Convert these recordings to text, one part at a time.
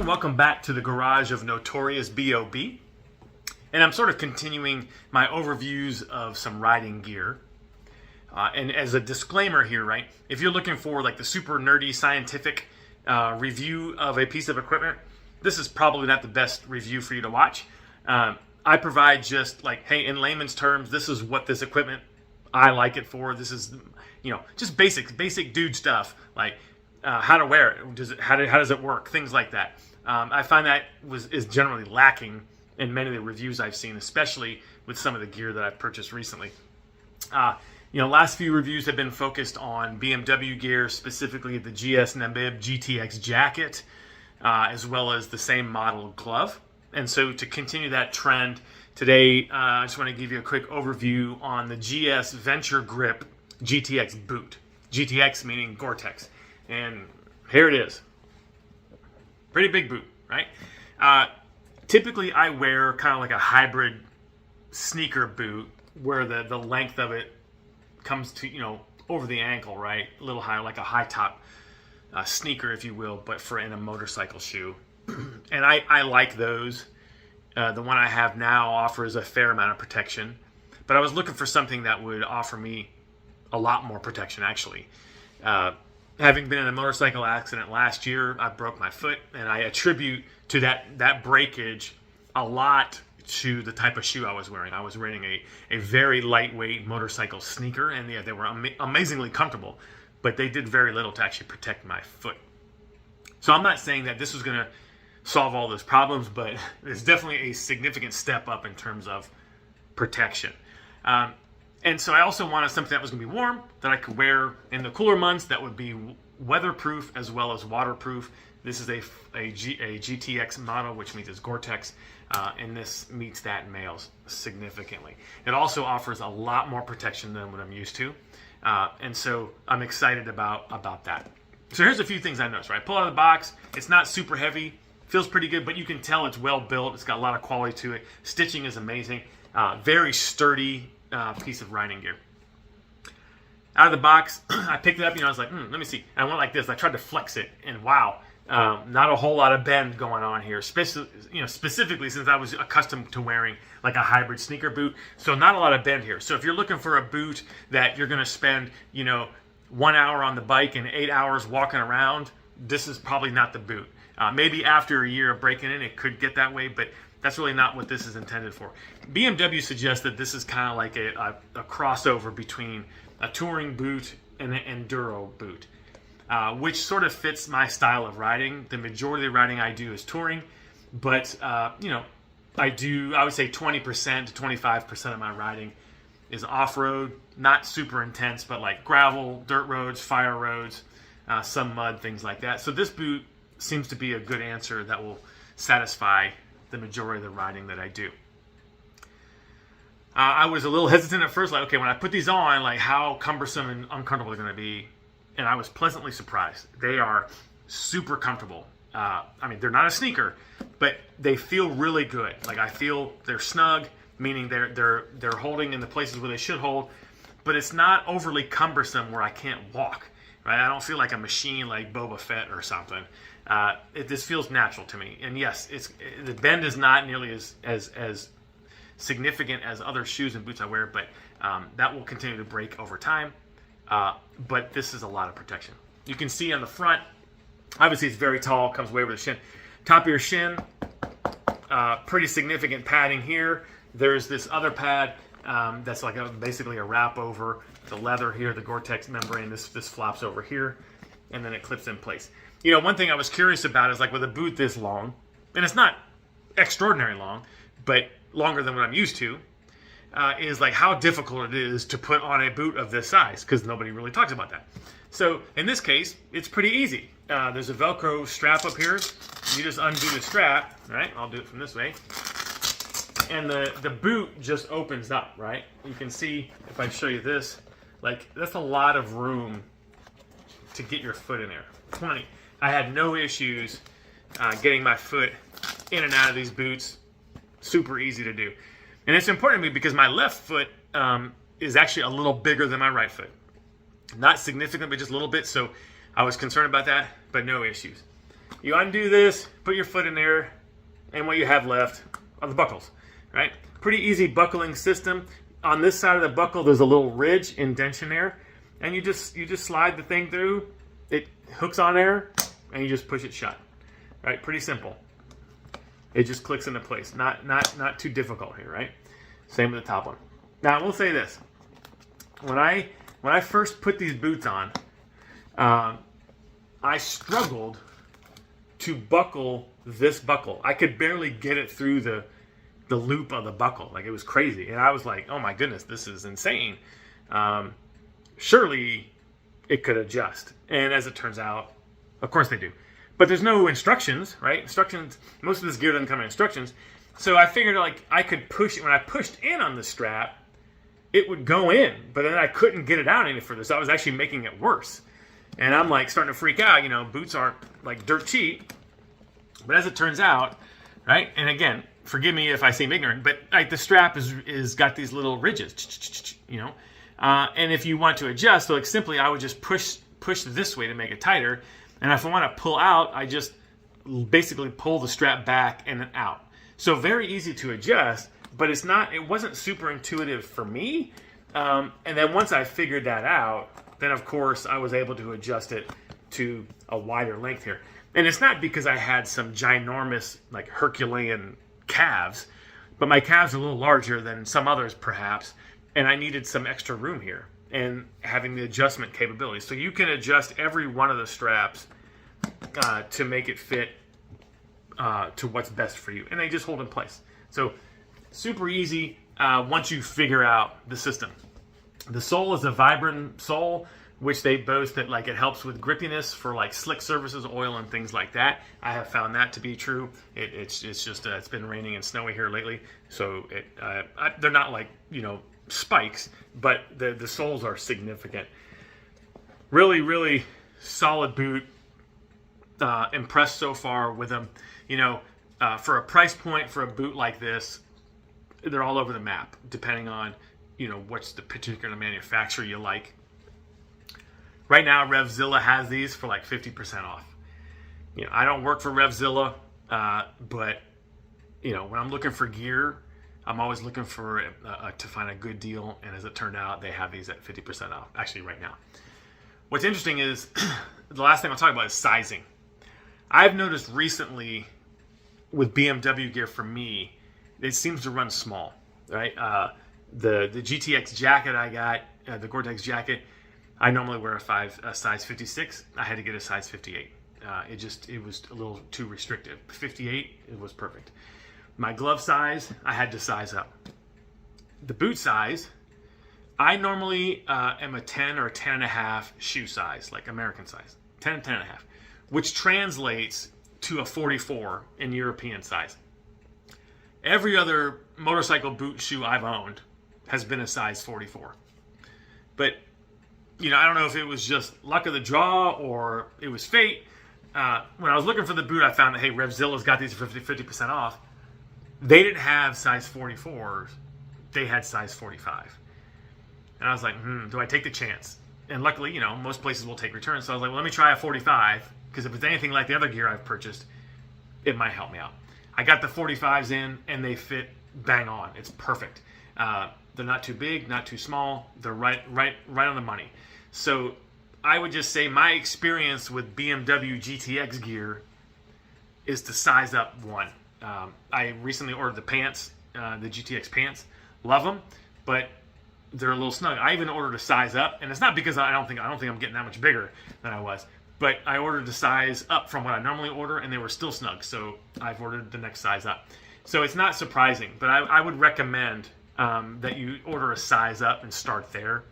everyone, welcome back to the garage of notorious B.O.B. And I'm sort of continuing my overviews of some riding gear. And as a disclaimer here, right, if you're looking for like the super nerdy scientific review of a piece of equipment, this is probably not the best review for you to watch. I provide just like, hey, in layman's terms, this is what this equipment, I like it for. This is, just basic dude stuff, like how to wear it, how does it work, things like that. I find that is generally lacking in many of the reviews I've seen, especially with some of the gear that I've purchased recently. Last few reviews have been focused on BMW gear, specifically the GS and B.O.B GTX jacket, as well as the same model glove. And so to continue that trend, today I just want to give you a quick overview on the GS Venture Grip GTX boot. GTX meaning Gore-Tex. And here it is. Pretty big boot, right? Typically I wear kind of like a hybrid sneaker boot where the length of it comes to, over the ankle, right? A little higher, like a high top sneaker, if you will, but in a motorcycle shoe. And I like those. The one I have now offers a fair amount of protection, but I was looking for something that would offer me a lot more protection, actually. Having been in a motorcycle accident last year, I broke my foot, and I attribute to that breakage a lot to the type of shoe I was wearing. I was wearing a very lightweight motorcycle sneaker, and yeah, they were amazingly comfortable, but they did very little to actually protect my foot. So I'm not saying that this was going to solve all those problems, but it's definitely a significant step up in terms of protection. And so I also wanted something that was going to be warm, that I could wear in the cooler months, that would be weatherproof as well as waterproof. This is a GTX model, which means it's Gore-Tex, and this meets that in males significantly. It also offers a lot more protection than what I'm used to, and so I'm excited about that. So here's a few things I noticed, right? Pull out of the box, it's not super heavy, feels pretty good, but you can tell it's well built. It's got a lot of quality to it. Stitching is amazing. Very sturdy piece of riding gear. Out of the box, I picked it up, I was like, let me see. And I went like this. I tried to flex it, and wow, not a whole lot of bend going on here. Specifically since I was accustomed to wearing like a hybrid sneaker boot, so not a lot of bend here. So if you're looking for a boot that you're going to spend, 1 hour on the bike and 8 hours walking around, this is probably not the boot. Maybe after a year of breaking in, it could get that way, but that's really not what this is intended for. BMW suggests that this is kind of like a crossover between a touring boot and an enduro boot, which sort of fits my style of riding. The majority of the riding I do is touring, but I would say 20% to 25% of my riding is off-road, not super intense, but like gravel, dirt roads, fire roads, some mud, things like that. So this boot seems to be a good answer that will satisfy the majority of the riding that I do. I was a little hesitant at first, like, okay, when I put these on, like how cumbersome and uncomfortable they're going to be, and I was pleasantly surprised. They are super comfortable. They're not a sneaker, but they feel really good. Like I feel they're snug, meaning they're holding in the places where they should hold, but it's not overly cumbersome where I can't walk. Right? I don't feel like a machine like Boba Fett or something. This feels natural to me. And yes, the bend is not nearly as significant as other shoes and boots I wear, but that will continue to break over time. But this is a lot of protection. You can see on the front, obviously it's very tall, comes way over the shin. Top of your shin, pretty significant padding here. There's this other pad that's like basically a wrap over the leather here, the Gore-Tex membrane. This flops over here, and then it clips in place. One thing I was curious about is like with a boot this long, and it's not extraordinary long, but longer than what I'm used to, is like how difficult it is to put on a boot of this size, because nobody really talks about that. So in this case, it's pretty easy. There's a Velcro strap up here. You just undo the strap, right? I'll do it from this way. And the boot just opens up, right? You can see, if I show you this, like that's a lot of room to get your foot in there. Plenty. I had no issues getting my foot in and out of these boots. Super easy to do. And it's important to me because my left foot is actually a little bigger than my right foot. Not significant, but just a little bit. So I was concerned about that, but no issues. You undo this, put your foot in there, and what you have left are the buckles, right? Pretty easy buckling system. On this side of the buckle, there's a little ridge indentation there, and you just slide the thing through. It hooks on there, and you just push it shut. Right? Pretty simple. It just clicks into place. Not too difficult here, right? Same with the top one. Now I will say this: when I first put these boots on, I struggled to buckle this buckle. I could barely get it through the loop of the buckle. Like, it was crazy. And I was like, oh my goodness, this is insane. Surely it could adjust. And as it turns out, of course they do. But there's no instructions, right? Instructions, most of this gear doesn't come in instructions. So I figured, like, I could push it. When I pushed in on the strap, it would go in. But then I couldn't get it out any further. So I was actually making it worse. And I'm like starting to freak out. You know, boots aren't like dirt cheap. But as it turns out, right? And again, forgive me if I seem ignorant, but like the strap is got these little ridges, you know. And if you want to adjust, so like simply, I would just push this way to make it tighter. And if I want to pull out, I just basically pull the strap back and then out. So very easy to adjust, but it wasn't super intuitive for me. And then once I figured that out, then of course I was able to adjust it to a wider length here. And it's not because I had some ginormous, like, Herculean calves, but my calves are a little larger than some others perhaps, and I needed some extra room here and having the adjustment capability. So you can adjust every one of the straps to make it fit to what's best for you, and they just hold in place. So super easy once you figure out the system. The sole is a Vibram sole, which they boast that, like, it helps with grippiness for like slick surfaces, oil, and things like that. I have found that to be true. It's just it's been raining and snowy here lately, so they're not like, you know, spikes, but the soles are significant. Really solid boot. Impressed so far with them. You know, for a price point for a boot like this, they're all over the map, depending on, you know, what's the particular manufacturer you like. Right now, Revzilla has these for like 50% off. You know, I don't work for Revzilla, but, you know, when I'm looking for gear, I'm always looking for to find a good deal. And as it turned out, they have these at 50% off, actually right now. What's interesting is, the last thing I'll talk about is sizing. I've noticed recently with BMW gear, for me, it seems to run small, right? The GTX jacket I got, the Gore-Tex jacket, I normally wear a size 56. I had to get a size 58. It was a little too restrictive. 58, it was perfect. My glove size, I had to size up. The boot size, I normally am a 10 or a 10 and a half shoe size, like American size, 10 and 10 and a half, which translates to a 44 in European size. Every other motorcycle boot shoe I've owned has been a size 44. But, you know, I don't know if it was just luck of the draw or it was fate. When I was looking for the boot, I found that, hey, Revzilla's got these for 50% off. They didn't have size 44s. They had size 45. And I was like, do I take the chance? And luckily, you know, most places will take returns. So I was like, well, let me try a 45, because if it's anything like the other gear I've purchased, it might help me out. I got the 45s in, and they fit bang on. It's perfect. They're not too big, not too small. They're right on the money. So I would just say my experience with BMW GTX gear is to size up one. I recently ordered the pants, the GTX pants. Love them, but they're a little snug. I even ordered a size up, and it's not because I don't think I'm getting that much bigger than I was, but I ordered the size up from what I normally order, and they were still snug. So I've ordered the next size up. So it's not surprising, but I would recommend that you order a size up and start there,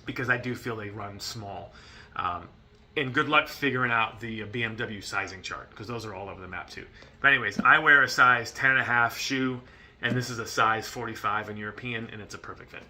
because I do feel they run small. And good luck figuring out the BMW sizing chart, because those are all over the map too. But anyways, I wear a size 10 and a half shoe, and this is a size 45 in European, and it's a perfect fit.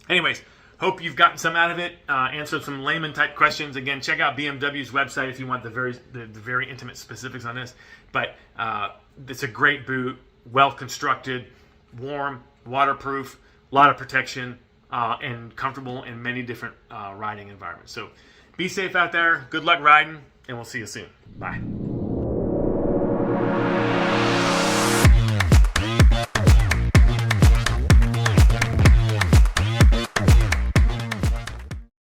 Anyways, hope you've gotten some out of it, answered some layman type questions. Again, check out BMW's website if you want the very intimate specifics on this. But it's a great boot, well constructed, warm, waterproof, a lot of protection, and comfortable in many different riding environments. So be safe out there. Good luck riding, and we'll see you soon. Bye.